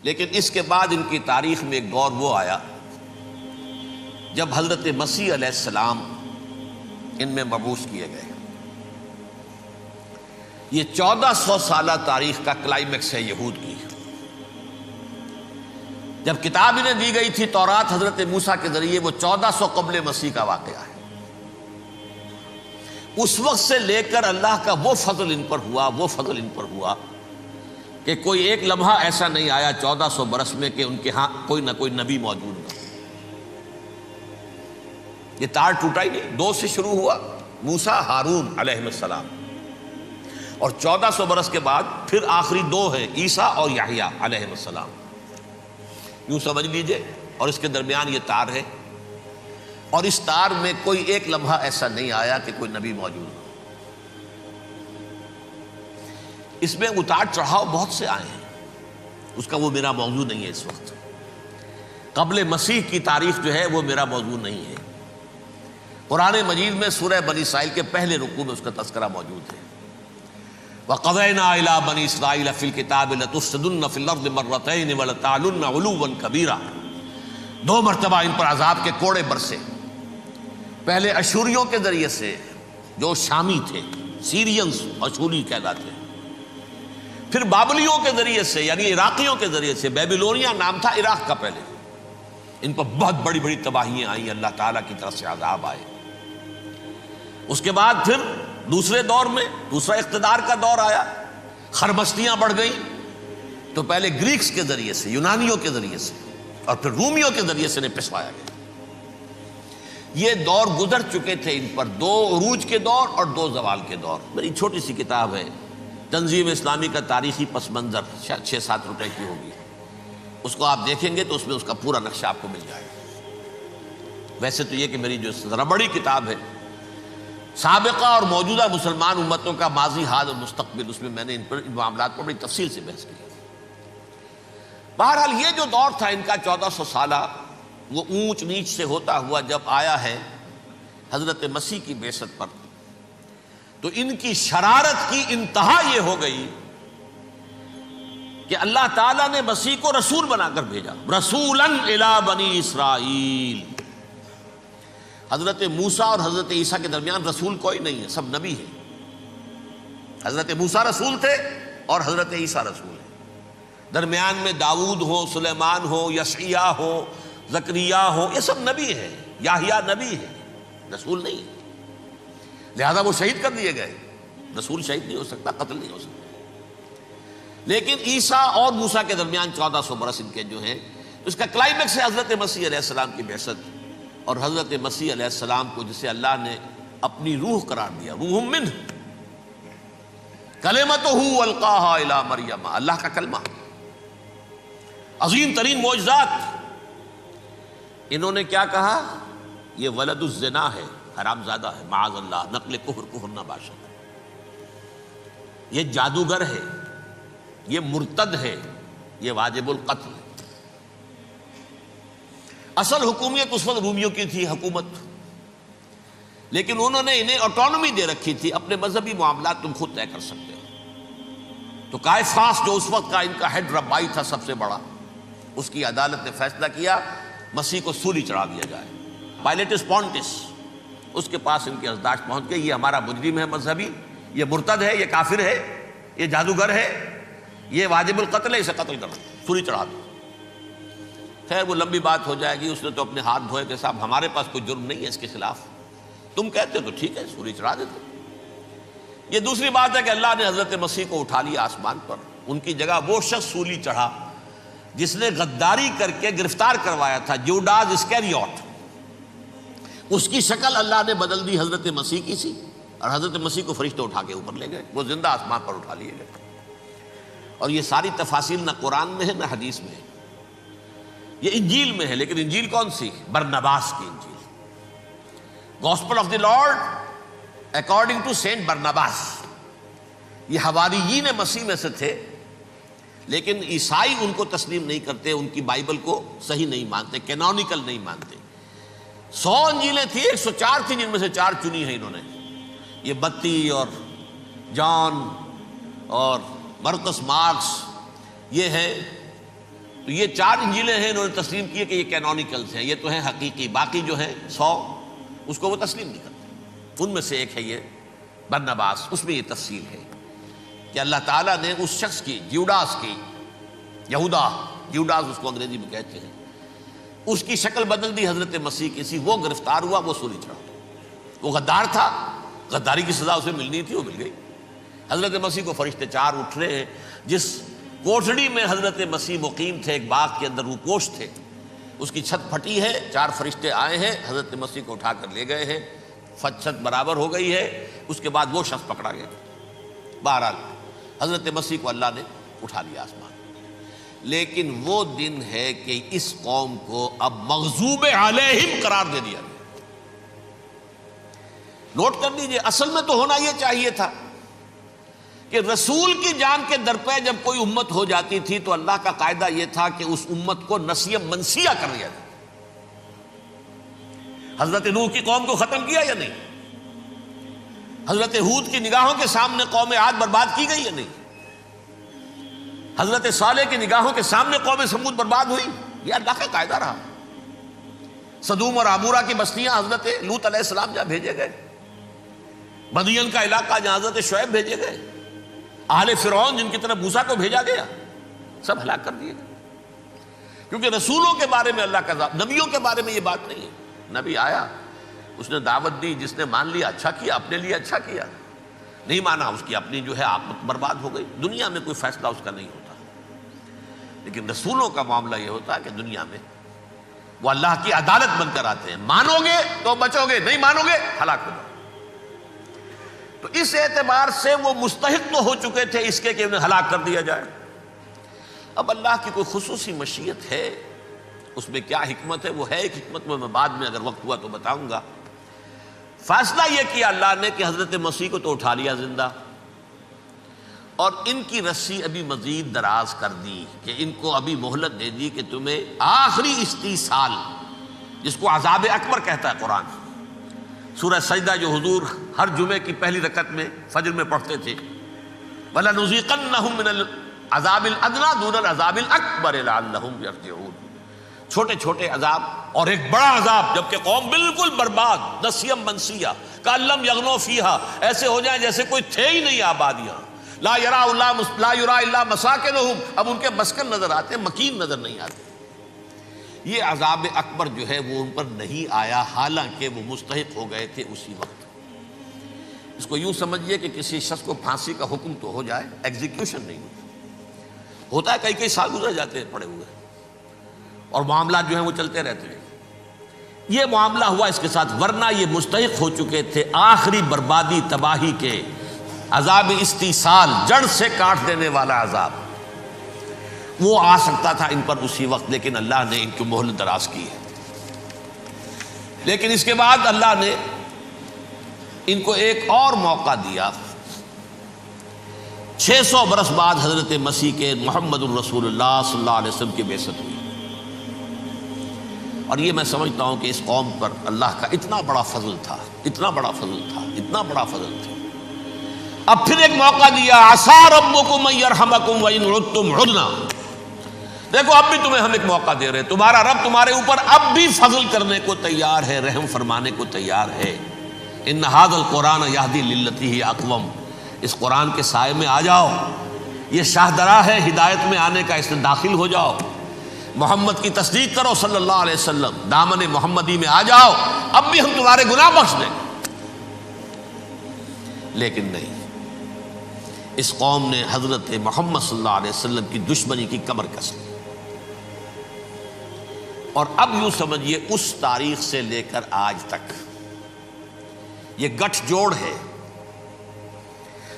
لیکن اس کے بعد ان کی تاریخ میں ایک دور وہ آیا جب حضرت مسیح علیہ السلام ان میں مبعوث کیے گئے۔ یہ 1400 سالہ تاریخ کا کلائمیکس ہے یہود کی۔ جب کتاب انہیں دی گئی تھی تورات حضرت موسیٰ کے ذریعے، وہ 1400 قبل مسیح کا واقعہ ہے۔ اس وقت سے لے کر اللہ کا وہ فضل ان پر ہوا کہ کوئی ایک لمحہ ایسا نہیں آیا 1400 برس میں کہ ان کے ہاں کوئی نہ کوئی نبی موجود نہ۔ یہ تار ٹوٹا ہی نہیں، 2 سے شروع ہوا، موسیٰ ہارون علیہ السلام، اور 1400 برس کے بعد پھر آخری 2 ہیں، عیسیٰ اور یحییٰ علیہ السلام، یوں سمجھ لیجئے۔ اور اس کے درمیان یہ تار ہے، اور اس تار میں کوئی ایک لمحہ ایسا نہیں آیا کہ کوئی نبی موجود ہو۔ اس میں اتار چڑھاؤ بہت سے آئے ہیں، اس کا وہ میرا موضوع نہیں ہے اس وقت۔ قبل مسیح کی تاریخ جو ہے وہ میرا موضوع نہیں ہے۔ قرآن مجید میں سورہ بنی اسرائیل کے پہلے رکوع میں اس کا تذکرہ موجود ہے۔ وَقَضَيْنَا إِلَىٰ بَنِي إِسْرَائِيلَ فِي الْكِتَابِ لَتُفْسِدُنَّ فِي الْأَرْضِ مَرَّتَيْنِ وَلَتَعْلُنَّ عُلُوًّا كَبِيرًا، 2 مرتبہ ان پر عذاب کے کوڑے برسے۔ پہلے اشوریوں کے ذریعے سے جو شامی تھے، سیرینز اشوری کہلاتے ہیں، پھر بابلیوں کے ذریعے سے یعنی عراقیوں کے ذریعے سے، بیبیلونیا نام تھا عراق کا پہلے، ان پر بہت بڑی بڑی تباہیاں آئیں، اللہ تعالیٰ کی طرف سے عذاب آئے۔ اس کے بعد پھر دوسرے دور میں دوسرا اقتدار کا دور آیا، خربستیاں بڑھ گئیں، تو پہلے گریکس کے ذریعے سے، یونانیوں کے ذریعے سے، اور پھر رومیوں کے ذریعے سے پسوایا گیا۔ یہ دور گزر چکے تھے ان پر، 2 عروج کے دور اور 2 زوال کے دور۔ میری چھوٹی سی کتاب ہے تنظیم اسلامی کا تاریخی پس منظر، شاید 6-7 روپے کی ہوگی، اس کو آپ دیکھیں گے تو اس میں اس کا پورا نقشہ آپ کو مل جائے گا۔ ویسے تو یہ کہ میری جو ذرا بڑی کتاب ہے سابقہ اور موجودہ مسلمان امتوں کا ماضی، حال اور مستقبل، اس میں میں نے ان معاملات پر بڑی تفصیل سے بحث کی۔ بہرحال یہ جو دور تھا ان کا 1400 سالہ، وہ اونچ نیچ سے ہوتا ہوا جب آیا ہے حضرت مسیح کی بعثت پر، تو ان کی شرارت کی انتہا یہ ہو گئی کہ اللہ تعالیٰ نے مسیح کو رسول بنا کر بھیجا، رسولاً الی بنی اسرائیل۔ حضرت موسیٰ اور حضرت عیسیٰ کے درمیان رسول کوئی نہیں ہے، سب نبی ہیں۔ حضرت موسیٰ رسول تھے اور حضرت عیسیٰ رسول ہیں۔ درمیان میں داؤد ہو، سلیمان ہو، یشعیاہ ہو، زکریا ہو، یہ سب نبی ہیں، یحییٰ نبی ہیں، رسول نہیں ہے۔ لہذا وہ شہید کر دیے گئے، رسول شہید نہیں ہو سکتا، قتل نہیں ہو سکتا۔ لیکن عیسیٰ اور موسیٰ کے درمیان 1400 برس ان کے جو ہیں، اس کا کلائمیکس ہے حضرت مسیح علیہ السلام کی بعثت، اور حضرت مسیح علیہ السلام کو جسے اللہ نے اپنی روح قرار دیا، روح منہ، کلمتہ القاہا الی مریم، اللہ کا کلمہ، عظیم ترین معجزات۔ انہوں نے کیا کہا؟ یہ ولد الزنا ہے، حرام زادہ ہے، معاذ اللہ، نقل کفر نہ باشد، یہ جادوگر ہے، یہ مرتد ہے، یہ واجب القتل ہے۔ اصل حکومت اس وقت رومیوں کی تھی حکومت، لیکن انہوں نے انہیں آٹونومی دے رکھی تھی، اپنے مذہبی معاملات تم خود طے کر سکتے ہو۔ تو قائفاس جو اس وقت کا ان کا ہیڈ ربائی تھا سب سے بڑا، اس کی عدالت نے فیصلہ کیا مسیح کو سولی چڑھا دیا جائے۔ پائلیٹس پونٹس، اس کے پاس ان کی ازداشت پہنچ گئی، یہ ہمارا مجرم ہے مذہبی، یہ مرتد ہے، یہ کافر ہے، یہ جادوگر ہے، یہ واجب القتل ہے، اسے قتل کرو، سولی چڑھا دو۔ خیر وہ لمبی بات ہو جائے گی، اس نے تو اپنے ہاتھ دھوئے کہ صاحب ہمارے پاس کوئی جرم نہیں ہے اس کے خلاف، تم کہتے ہو تو ٹھیک ہے، سولی چڑھا دیتے۔ یہ دوسری بات ہے کہ اللہ نے حضرت مسیح کو اٹھا لیا آسمان پر، ان کی جگہ وہ شخص سولی چڑھا جس نے غداری کر کے گرفتار کروایا تھا، جوڈاس اسکیریوٹ، اس کی شکل اللہ نے بدل دی حضرت مسیح کی سی، اور حضرت مسیح کو فرشتے اٹھا کے اوپر لے گئے، وہ زندہ آسمان پر اٹھا لیے گئے۔ اور یہ ساری تفاصیل نہ قرآن میں ہے نہ حدیث میں ہے، یہ انجیل میں ہے، لیکن انجیل کون سی؟ برنباس کی انجیل، gospel of the Lord according to Saint Barnabas. یہ حواریین مسیح میں سے تھے، لیکن عیسائی ان کو تسلیم نہیں کرتے، ان کی بائبل کو صحیح نہیں مانتے، کینونیکل نہیں مانتے۔ 100 انجیلیں تھیں، 104 تھیں، جن میں سے 4 چنی ہیں انہوں نے، یہ متی اور جان اور مرقس مارکس، یہ ہے تو یہ 4 انجیلیں ہیں، انہوں نے تسلیم کیے کہ یہ کینونیکلز ہیں، یہ تو ہیں حقیقی، باقی جو ہیں 100 اس کو وہ تسلیم نہیں کرتے۔ ان میں سے ایک ہے یہ برنباس، اس میں یہ تفصیل ہے کہ اللہ تعالیٰ نے اس شخص کی، جیوڈاس کی، یہودا جیوڈاس اس کو انگریزی میں کہتے ہیں، اس کی شکل بدل دی حضرت مسیح کی سی، وہ گرفتار ہوا، وہ سولی چڑھا۔ وہ غدار تھا، غداری کی سزا اسے ملنی تھی، وہ مل گئی۔ حضرت مسیح کو فرشتے 4 اٹھ رہے ہیں، جس کوٹھڑی میں حضرت مسیح مقیم تھے، ایک باغ کے اندر روپوش تھے، اس کی چھت پھٹی ہے، 4 فرشتے آئے ہیں، حضرت مسیح کو اٹھا کر لے گئے ہیں، چھت برابر ہو گئی ہے، اس کے بعد وہ شخص پکڑا گیا۔ بہرحال حضرت مسیح کو اللہ نے اٹھا لیا آسمان۔ لیکن وہ دن ہے کہ اس قوم کو اب مغضوب علیہم قرار دے دیا گیا۔ نوٹ کر لیجئے، اصل میں تو ہونا یہ چاہیے تھا کہ رسول کی جان کے درپے جب کوئی امت ہو جاتی تھی تو اللہ کا قاعدہ یہ تھا کہ اس امت کو نسیہ منسیہ کر دیا جائے۔ حضرت نوح کی قوم کو ختم کیا یا نہیں؟ حضرت ہود کی نگاہوں کے سامنے قوم عاد برباد کی گئی یا نہیں؟ حضرت صالح کی نگاہوں کے سامنے قوم سمود برباد ہوئی؟ یہ اللہ کا قاعدہ رہا۔ سدوم اور عمورہ کی بستیاں حضرت لوط علیہ السلام جہاں بھیجے گئے، مدین کا علاقہ جہاں حضرت شعیب بھیجے گئے، اہل فرعون جن کی طرف موسیٰ کو بھیجا گیا، سب ہلاک کر دیے گئے۔ کیونکہ رسولوں کے بارے میں اللہ کا نبیوں کے بارے میں یہ بات نہیں ہے۔ نبی آیا، اس نے دعوت دی، جس نے مان لیا اچھا کیا، اپنے لیے اچھا کیا، نہیں مانا اس کی اپنی جو ہے عاقبت برباد ہو گئی۔ دنیا میں کوئی فیصلہ اس کا نہیں ہوتا، لیکن رسولوں کا معاملہ یہ ہوتا ہے کہ دنیا میں وہ اللہ کی عدالت بن کر آتے ہیں، مانو گے تو بچو گے، نہیں مانو گے ہلاک ہو جاؤ۔ تو اس اعتبار سے وہ مستحق تو ہو چکے تھے اس کے کہ انہیں ہلاک کر دیا جائے۔ اب اللہ کی کوئی خصوصی مشیت ہے، اس میں کیا حکمت ہے، وہ ہے ایک حکمت، میں بعد میں اگر وقت ہوا تو بتاؤں گا۔ فیصلہ یہ کیا اللہ نے کہ حضرت مسیح کو تو اٹھا لیا زندہ، اور ان کی رسی ابھی مزید دراز کر دی، کہ ان کو ابھی مہلت دے دی کہ تمہیں آخری استیصال، جس کو عذاب اکبر کہتا ہے قرآن، سورہ سجدہ جو حضور ہر جمعے کی پہلی رکعت میں فجر میں پڑھتے تھے، وَلَنُذِيقَنَّهُم مِّنَ الْعَذَابِ الْأَدْنَىٰ دُونَ الْعَذَابِ الْأَكْبَرِ لَعَلَّهُمْ يَرْجِعُونَ۔ چھوٹے چھوٹے عذاب اور ایک بڑا عذاب، جبکہ قوم بالکل برباد، نسیم منسیہ، کأن لم یغنوا فیہا، ایسے ہو جائیں جیسے کوئی تھے ہی نہیں آباد یہاں۔ لا یرا الا مساکنہم، اب ان کے مسکن نظر آتے ہیں، مکین نظر نہیں آتے۔ یہ عذاب اکبر جو ہے وہ ان پر نہیں آیا، حالانکہ وہ مستحق ہو گئے تھے اسی وقت۔ اس کو یوں سمجھیے کہ کسی شخص کو پھانسی کا حکم تو ہو جائے، ایگزیکیوشن نہیں ہوتا ہے، کئی سال گزر جاتے ہیں پڑے ہوئے، اور معاملات جو ہیں وہ چلتے رہتے ہیں۔ یہ معاملہ ہوا اس کے ساتھ، ورنہ یہ مستحق ہو چکے تھے آخری بربادی تباہی کے، عذاب استیصال، جڑ سے کاٹ دینے والا عذاب، وہ آ سکتا تھا ان پر اسی وقت، لیکن اللہ نے ان کی مہلت دراز کی ہے۔ لیکن اس کے بعد اللہ نے ان کو ایک اور موقع دیا۔ 600 برس بعد حضرت مسیح کے محمد الرسول اللہ صلی اللہ علیہ وسلم کی بعثت ہوئی، اور یہ میں سمجھتا ہوں کہ اس قوم پر اللہ کا اتنا بڑا فضل تھا، اتنا بڑا فضل تھا، اتنا بڑا فضل تھا۔ اب پھر ایک موقع دیا، عسیٰ ربکم ان یرحمکم وان عدتم عدنا، دیکھو اب بھی تمہیں ہم ایک موقع دے رہے ہیں، تمہارا رب تمہارے اوپر اب بھی فضل کرنے کو تیار ہے، رحم فرمانے کو تیار ہے۔ ان ھذا القرآن یہدی للتی ہی اقوم، اس قرآن کے سائے میں آ جاؤ، یہ شاہدرا ہے ہدایت میں آنے کا، اس میں داخل ہو جاؤ، محمد کی تصدیق کرو صلی اللہ علیہ وسلم، دامن محمدی میں آ جاؤ، اب بھی ہم تمہارے گناہ بخش دیں۔ لیکن نہیں، اس قوم نے حضرت محمد صلی اللہ علیہ وسلم کی دشمنی کی کمر کس لی، اور اب یوں سمجھیے اس تاریخ سے لے کر آج تک یہ گٹھ جوڑ ہے۔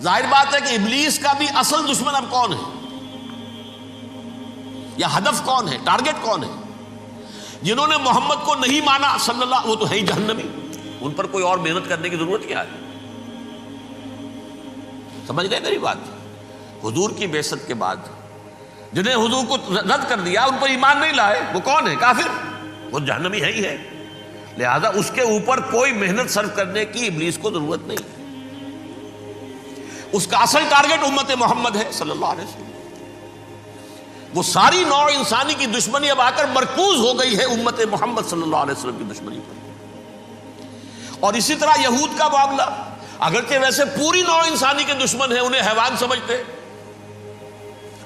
ظاہر بات ہے کہ ابلیس کا بھی اصل دشمن اب کون ہے، یا ہدف کون ہے، ٹارگٹ کون ہے؟ جنہوں نے محمد کو نہیں مانا صلی اللہ، وہ تو ہے ہی جہنمی، ان پر کوئی اور محنت کرنے کی ضرورت کیا ہے؟ سمجھ گئے میری بات؟ حضور کی بعثت کے بعد جنہیں حضور کو رد کر دیا، ان پر ایمان نہیں لائے، وہ کون ہے؟ کافر، وہ جہنمی ہے ہی ہے، لہذا اس کے اوپر کوئی محنت صرف کرنے کی ابلیس کو ضرورت نہیں ہے۔ اس کا اصل ٹارگٹ امت محمد ہے صلی اللہ علیہ وسلم۔ وہ ساری نوع انسانی کی دشمنی اب آ کر مرکوز ہو گئی ہے امت محمد صلی اللہ علیہ وسلم کی دشمنی پر۔ اور اسی طرح یہود کا معاملہ، اگرچہ ویسے پوری نوع انسانی کے دشمن ہیں، انہیں حیوان سمجھتے،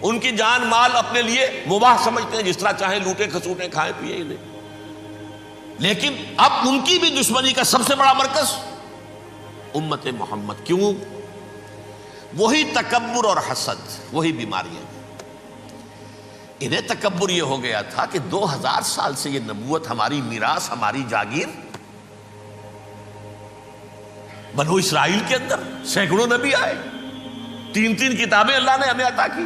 ان کی جان مال اپنے لیے مباح سمجھتے ہیں، جس طرح چاہیں لوٹے کھسوٹے کھائیں پیئے انہیں، لیکن اب ان کی بھی دشمنی کا سب سے بڑا مرکز امت محمد۔ کیوں؟ وہی تکبر اور حسد، وہی بیماریاں۔ انہیں تکبر یہ ہو گیا تھا کہ 2000 سال سے یہ نبوت ہماری میراث، ہماری جاگیر، بنو اسرائیل کے اندر سینکڑوں نبی آئے، 3 کتابیں اللہ نے ہمیں عطا کی،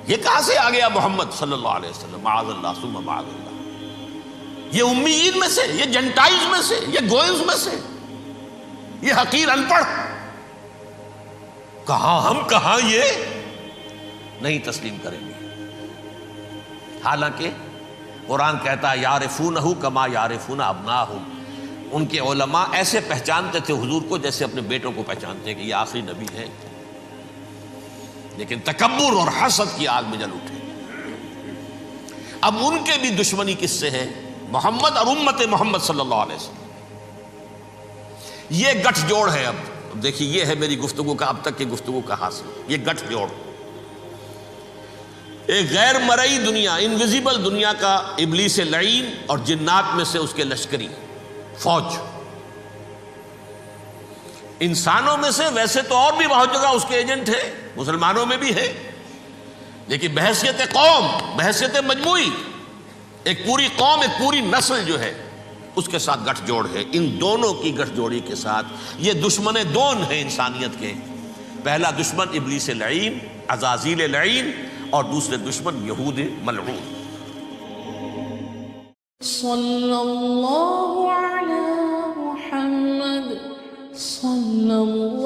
یہ کہاں سے آ گیا محمد صلی اللہ علیہ وسلم؟ معاذ اللہ ثم معاذ اللہ، یہ امیین میں سے، یہ جنٹائلز میں سے، یہ گوئنز میں سے، یہ حقیر ان پڑھ، کہاں ہم کہاں یہ نہیں تسلیم کریں گے۔ حالانکہ قرآن کہتا ہے یعرفونہ کما یعرفون ابناہم، ان کے علماء ایسے پہچانتے تھے حضور کو جیسے اپنے بیٹوں کو پہچانتے ہیں کہ یہ آخری نبی ہے، لیکن تکبر اور حسد کی آگ میں جل اٹھے۔ اب ان کے بھی دشمنی کس سے ہے؟ محمد اور امت محمد صلی اللہ علیہ وسلم۔ یہ گٹھ جوڑ ہے۔ اب دیکھیے، یہ ہے میری گفتگو کا اب تک کی گفتگو کا حاصل، یہ گٹھ جوڑ، ایک غیر مرئی دنیا، انویزیبل دنیا کا ابلیس لعین اور جنات میں سے اس کے لشکری فوج، انسانوں میں سے ویسے تو اور بھی بہت جگہ اس کے ایجنٹ ہیں، مسلمانوں میں بھی ہے، لیکن بحیثیت قوم، بحیثیت مجموعی، ایک پوری قوم، ایک پوری نسل جو ہے اس کے ساتھ گٹھ جوڑ ہے۔ ان دونوں کی گٹھ جوڑی کے ساتھ یہ دشمن دون ہیں انسانیت کے، پہلا دشمن ابلیس لعین، عزازیل لعین، اور دوسرے دشمن یہود ملعون۔ صلی اللہ علی محمد صلی اللہ